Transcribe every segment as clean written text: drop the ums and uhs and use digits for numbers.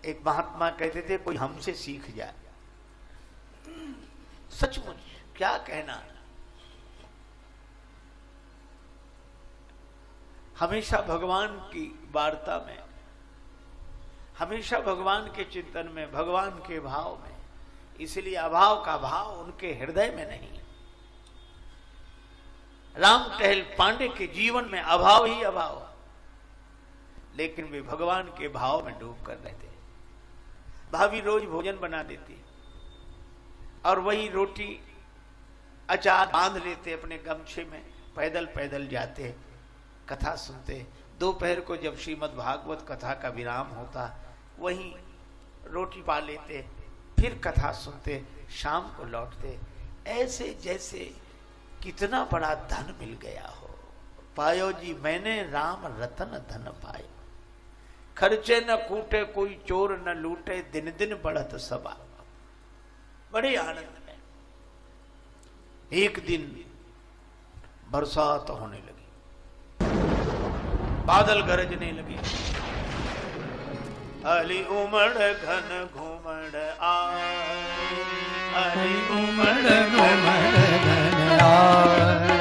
एक महात्मा कहते थे कोई हमसे सीख जाए। सचमुच क्या कहना, हमेशा भगवान की वार्ता में, हमेशा भगवान के चिंतन में, भगवान के भाव में। इसलिए अभाव का भाव उनके हृदय में नहीं। राम टहल पांडे के जीवन में अभाव ही अभाव, लेकिन वे भगवान के भाव में डूब कर रहते। भाभी रोज भोजन बना देती और वही रोटी अचार बांध लेते अपने गमछे में, पैदल पैदल जाते, कथा सुनते। दोपहर को जब श्रीमद् भागवत कथा का विराम होता, वहीं रोटी पा लेते, फिर कथा सुनते, शाम को लौटते। ऐसे जैसे कितना बड़ा धन मिल गया हो। पायो जी मैंने राम रतन धन पायो, खर्चे न कूटे कोई चोर न लूटे, दिन दिन बढ़त सबा। बड़े आनंद में एक दिन बरसात होने लगी, बादल गरजने लगे। अली उमड़ घन घुमड़ आए, अली उमड़ घुमड़ घन आए,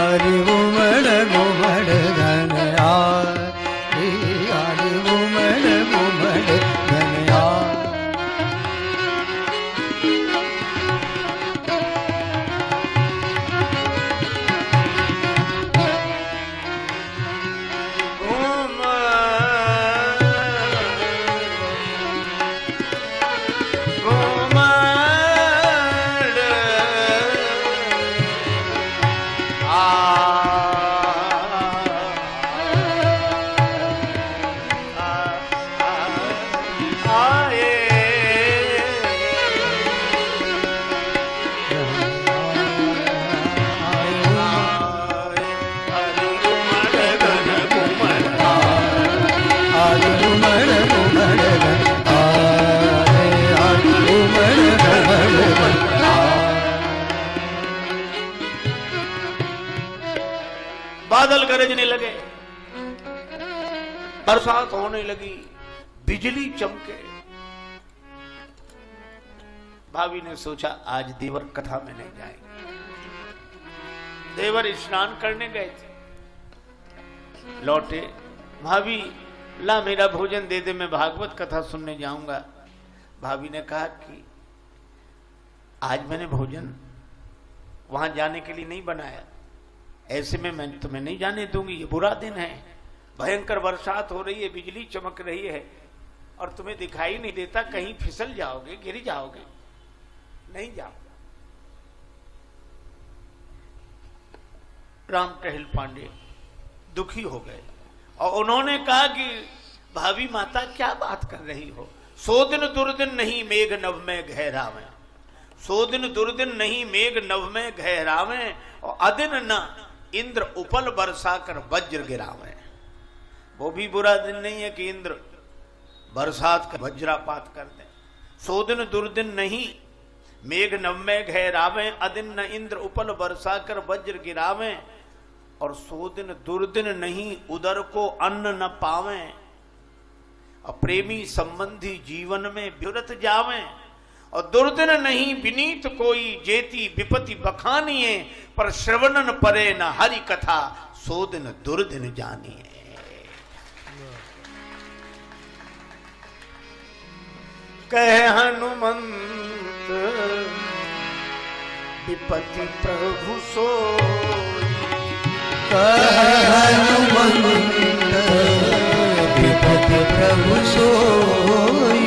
अली उमड़ घुमड़ घन आए, अली उमड़ घुमड़ घन आए। बादल गरजने लगे, बरसात होने लगी, बिजली चमके। भाभी ने सोचा आज देवर कथा में नहीं जाएंगे। देवर स्नान करने गए थे, लौटे। भाभी ला मेरा भोजन दे दे, मैं भागवत कथा सुनने जाऊंगा। भाभी ने कहा कि आज मैंने भोजन वहां जाने के लिए नहीं बनाया, ऐसे में मैं तुम्हें नहीं जाने दूंगी। ये बुरा दिन है, भयंकर बरसात हो रही है, बिजली चमक रही है और तुम्हें दिखाई नहीं देता, कहीं फिसल जाओगे, गिर जाओगे, नहीं जाओ। राम टहल पांडे दुखी हो गए और उन्होंने कहा कि भाभी माता क्या बात कर रही हो, सो दिन दुर्दिन नहीं मेघ नभ में गहरावे, सो दिन दुर्दिन नहीं मेघ नभ में गहरावे, और अदिन न इंद्र उपल बरसा कर वज्र गिरावे। वो भी बुरा दिन नहीं है कि इंद्र बरसात का वज्रापात कर दे। सो दिन दुर्दिन नहीं मेघ नभ में गहरावे, अदिन न इंद्र उपल बरसा कर वज्र गिरावे, और सो दिन दुर्दिन नहीं उदर को अन्न न पावे, और प्रेमी संबंधी जीवन में विरत जावे, और दुर्दिन नहीं विनीत कोई जेती विपति बखानिए, पर श्रवणन परे न हरि कथा, सो दिन दुर्दिन जानिए। कह हनुमंत विपति प्रभु सोई, कह हनुमंत विपति प्रभु सोई,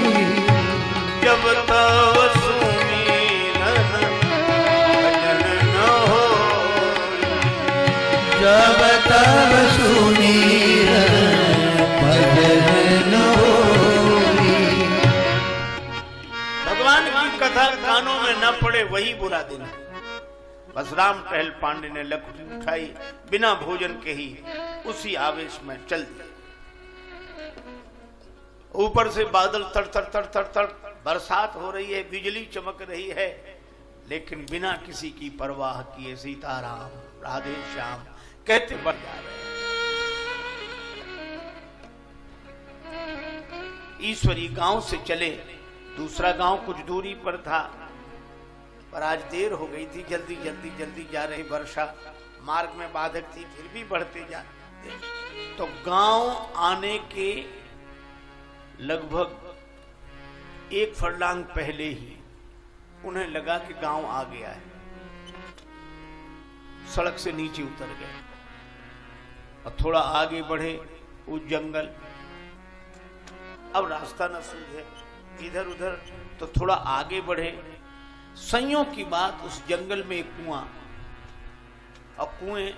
जब तव सुमिरन भजन न होई, जब तब सुमिरन भजन न होई। भगवान की कथा कानों में न पड़े वही बुरा दिन है। बस राम टहल पांडे ने लकड़ी उठाई, बिना भोजन के ही उसी आवेश में चल दिया। ऊपर से बादल तड़ तड़ तड़ तड़ तड़, बरसात हो रही है, बिजली चमक रही है, लेकिन बिना किसी की परवाह किए सीताराम राधे श्याम कहते बढ़ जा रहे हैं। ईश्वरी गांव से चले। दूसरा गांव कुछ दूरी पर था, पर आज देर हो गई थी, जल्दी जल्दी जल्दी जा रही, वर्षा मार्ग में बाधक थी, फिर भी बढ़ते जाते। तो गांव आने के लगभग 1 फरलांग पहले ही उन्हें लगा कि गांव आ गया है। सड़क से नीचे उतर गए और थोड़ा आगे बढ़े, वो जंगल, अब रास्ता न सूझे इधर उधर, तो थोड़ा आगे बढ़े। संयोग की बात, उस जंगल में एक कुआं, और कुएं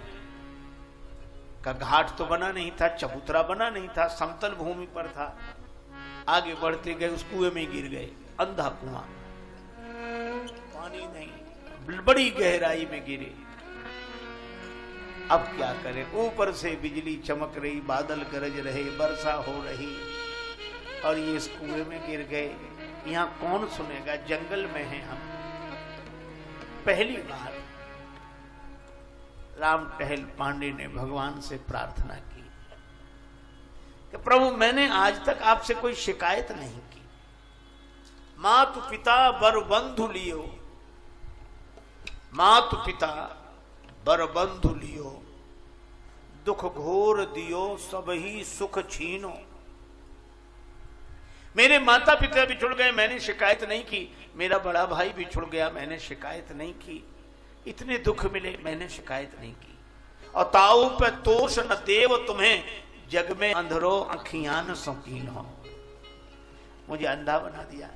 का घाट तो बना नहीं था, चबूतरा बना नहीं था, समतल भूमि पर था। आगे बढ़ते गए, उस कुएं में गिर गए। अंधा कुआं, पानी नहीं, बड़ी गहराई में गिरे। अब क्या करें? ऊपर से बिजली चमक रही, बादल गरज रहे, वर्षा हो रही, और ये इस कुएं में गिर गए। यहाँ कौन सुनेगा? जंगल में हैं हम। पहली बार राम टहल पांडे ने भगवान से प्रार्थना की कि प्रभु, मैंने आज तक आपसे कोई शिकायत नहीं की। मातु पिता बर बंधु लियो, मातु पिता बर बंधु लियो, दुख घोर दियो सब ही सुख छीनो। मेरे माता पिता बिछुड़ गए, मैंने शिकायत नहीं की। मेरा बड़ा भाई बिछुड़ गया, मैंने शिकायत नहीं की। इतने दुख मिले, मैंने शिकायत नहीं की। और ताऊ पे तोष न देव तुम्हें, जग में अंधरो आँखियां न शौकीन हो। मुझे अंधा बना दिया,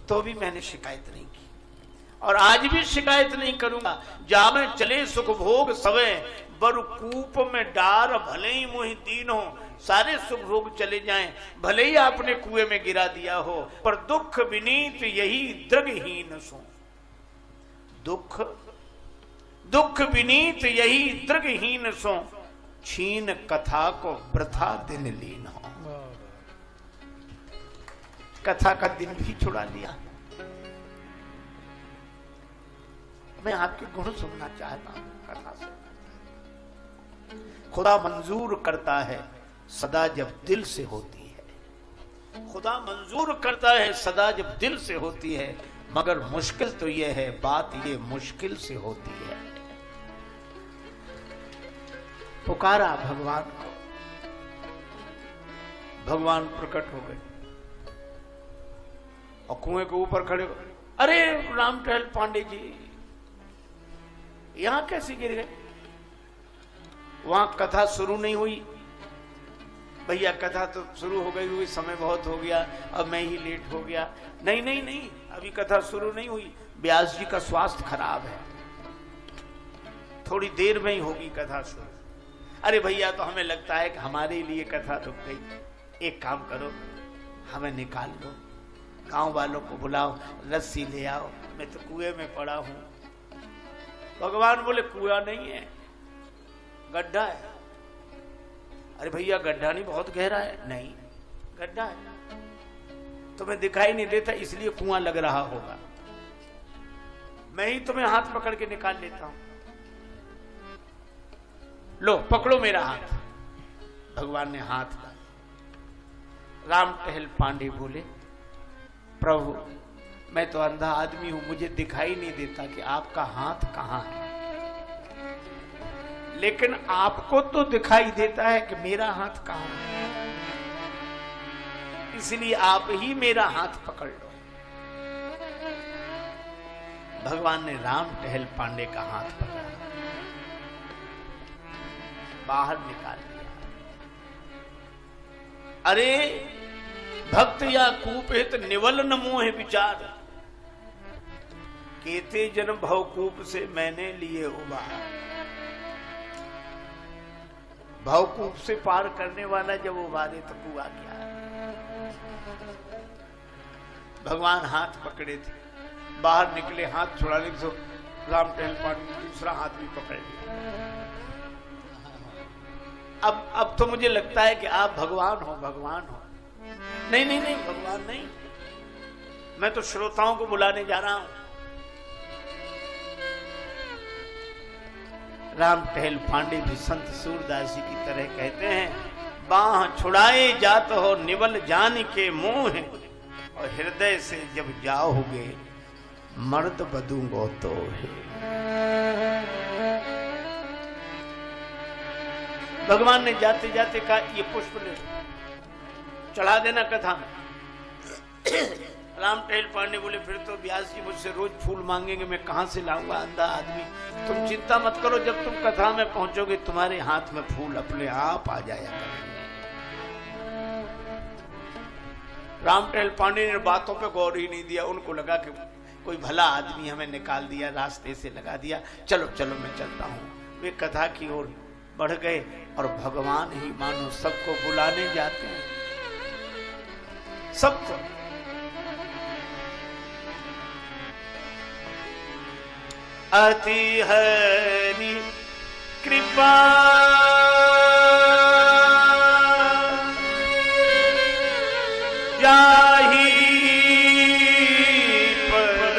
तो भी मैंने शिकायत नहीं की, और आज भी शिकायत नहीं करूंगा। जा में चले सुख भोग सवे, बर कूप में डार भले ही मुहि दीन हो। सारे सुख भोग चले जाएं, भले ही आपने कुएं में गिरा दिया हो, पर दुख विनीत यही दृगहीन सो। दुख दुख विनीत यही दृगहीन सो, छीन कथा को वृथा दिन लीन हो। कथा का दिन भी छुड़ा लिया। मैं आपके गुण सुनना चाहता हूं कथा से। खुदा मंजूर करता है सदा जब दिल से होती है। खुदा मंजूर करता है सदा जब दिल से होती है, मगर मुश्किल तो यह है, बात ये मुश्किल से होती है। पुकारा भगवान को, भगवान प्रकट हो गए और कुएं के ऊपर खड़े हो। अरे राम टहल पांडे जी, यहां कैसे गिर गए? वहां कथा शुरू नहीं हुई। भैया कथा तो शुरू हो गई हुई, समय बहुत हो गया, अब मैं ही लेट हो गया। नहीं नहीं नहीं, अभी कथा शुरू नहीं हुई। व्यास जी का स्वास्थ्य खराब है, थोड़ी देर में ही होगी कथा शुरू। अरे भैया, तो हमें लगता है कि हमारे लिए कथा रुक गई। एक काम करो, हमें निकाल लो, गांव वालों को बुलाओ, रस्सी ले आओ, मैं तो कुएं में पड़ा हूं। भगवान बोले कुआं नहीं है, गड्ढा है। अरे भैया, गड्ढा नहीं, बहुत गहरा है। नहीं, गड्ढा है, तुम्हें दिखाई नहीं देता इसलिए कुआं लग रहा होगा। मैं ही तुम्हें हाथ पकड़ के निकाल लेता हूं। लो पकड़ो मेरा हाथ। भगवान ने हाथ डाला। राम टहल पांडे बोले, प्रभु, मैं तो अंधा आदमी हूं, मुझे दिखाई नहीं देता कि आपका हाथ कहां है, लेकिन आपको तो दिखाई देता है कि मेरा हाथ कहां है, इसलिए आप ही मेरा हाथ पकड़ लो। भगवान ने राम टहल पांडे का हाथ पकड़ा, बाहर निकाल दिया। अरे भक्त या कूपित निवल न मोह विचार, केते जन्म भवकूप से मैंने लिए उबार। भवकूप से पार करने वाला जब उबारे तो कुआ क्या। भगवान हाथ पकड़े थे, बाहर निकले, हाथ छुड़ाने के राम टहल पांडे दूसरा हाथ भी पकड़ लिया। अब तो मुझे लगता है कि आप भगवान हो, भगवान हो। नहीं नहीं नहीं, भगवान नहीं, मैं तो श्रोताओं को बुलाने जा रहा हूं। राम टहल पांडे भी संत सूरदास जी की तरह कहते हैं, बाह छुड़ाए जात हो निवल जान के मोह, और हृदय से जब जाओगे मर्द बदूंगो तो है। भगवान ने जाते जाते कहा ये पुष्प ले चढ़ा देना कथा में। राम टहल पांडे बोले फिर तो व्यास जी मुझसे रोज फूल मांगेंगे, मैं कहां से लाऊंगा अंधा आदमी। तुम चिंता मत करो, जब तुम कथा में पहुंचोगे तुम्हारे हाथ में फूल अपने आप आ जाया करेंगे। राम टहल पांडे ने बातों पे गौर ही नहीं दिया, उनको लगा कि कोई भला आदमी हमें निकाल दिया, रास्ते से लगा दिया, चलो चलो मैं चलता हूं। वे कथा की ओर बढ़ गए और भगवान ही मानो सबको बुलाने जाते हैं, सबको। अति हरि कृपा जाहि पर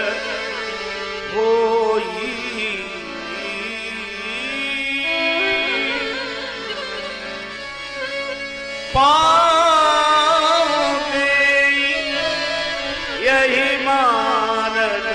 होई, पावे यही मानद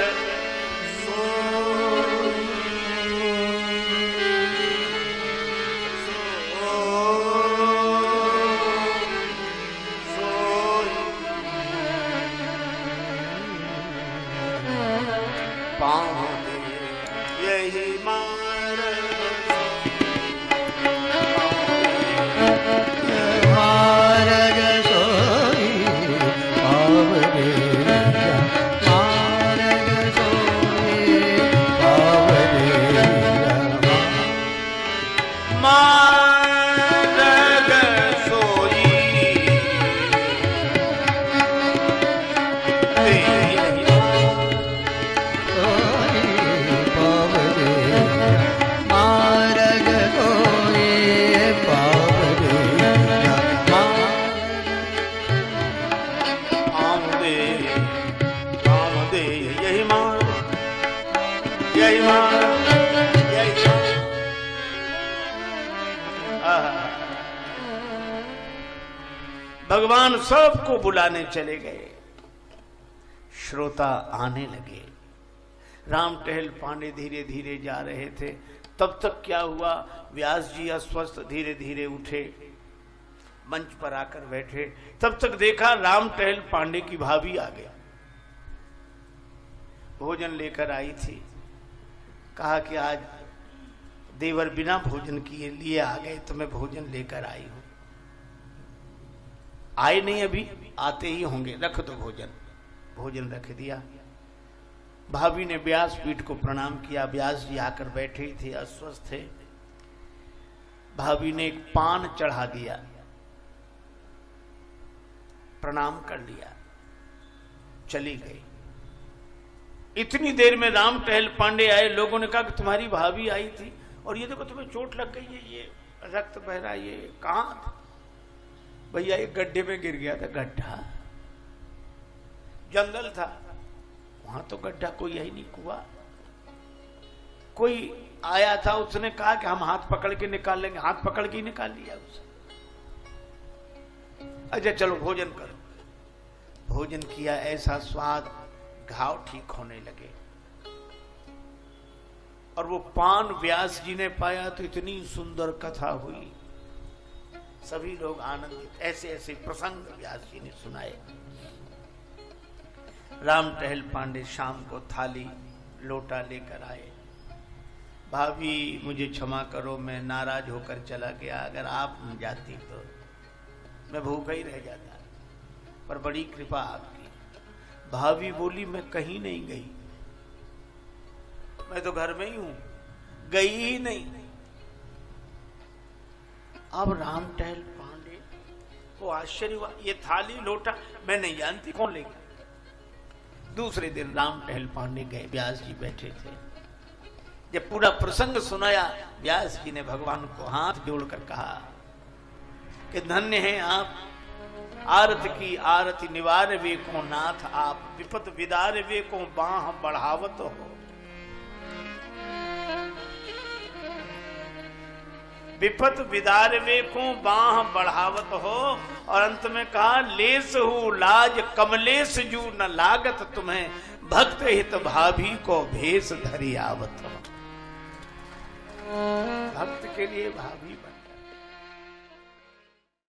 भगवान सबको बुलाने चले गए। श्रोता आने लगे। राम टहल पांडे धीरे धीरे जा रहे थे। तब तक क्या हुआ, व्यास जी अस्वस्थ धीरे धीरे उठे, मंच पर आकर बैठे। तब तक देखा राम टहल पांडे की भाभी आ गई, भोजन लेकर आई थी। कहा कि आज देवर बिना भोजन किए लिए आ गए, तो मैं भोजन लेकर आई हूं। आए नहीं, अभी आते ही होंगे, रख दो भोजन। भोजन रख दिया। भाभी ने व्यास पीठ को प्रणाम किया। व्यास जी आकर बैठे थे, अस्वस्थ थे। भाभी ने एक पान चढ़ा दिया, प्रणाम कर लिया, चली गई। इतनी देर में राम टहल पांडे आए। लोगों ने कहा कि तुम्हारी भाभी आई थी और ये देखो तुम्हें चोट लग गई है, ये रक्त बह रहा है, ये कहां था? भैया एक गड्ढे में गिर गया था। गड्ढा? जंगल था, वहां तो गड्ढा कोई है ही नहीं, कुआं। कोई आया था, उसने कहा कि हम हाथ पकड़ के निकाल लेंगे। हाथ पकड़ के ही निकाल लिया उसे। अच्छा चलो भोजन करो। भोजन किया, ऐसा स्वाद, घाव ठीक होने लगे। और वो पान व्यास जी ने पाया तो इतनी सुंदर कथा हुई, सभी लोग आनंदित। ऐसे ऐसे प्रसंग व्यास जी ने सुनाए। राम टहल पांडे शाम को थाली लोटा लेकर आए। भाभी मुझे क्षमा करो, मैं नाराज होकर चला गया, अगर आप न जाती तो मैं भूखा ही रह जाता, पर बड़ी कृपा आपकी। भाभी बोली मैं कहीं नहीं गई, मैं तो घर में ही हूं, गई ही नहीं। अब राम टहल पांडे को आश्चर्य हुआ, ये थाली लोटा मैं नहीं जानती, कौन ले गया? दूसरे दिन राम टहल पांडे गए, व्यास जी बैठे थे। जब पूरा प्रसंग सुनाया, व्यास जी ने भगवान को हाथ जोड़कर कहा कि धन्य हैं आप, आरत की आरती निवार वे को नाथ आप, विपत विदार वे को बाह बढ़ावत हो। विपत विदारवे को बाह बढ़ावत हो, और अंत में कहा लेस हु लाज कमलेश जू न लागत तुम्हें, भक्त हित भाभी को भेष धरी आवत हो। भक्त के लिए भाभी बन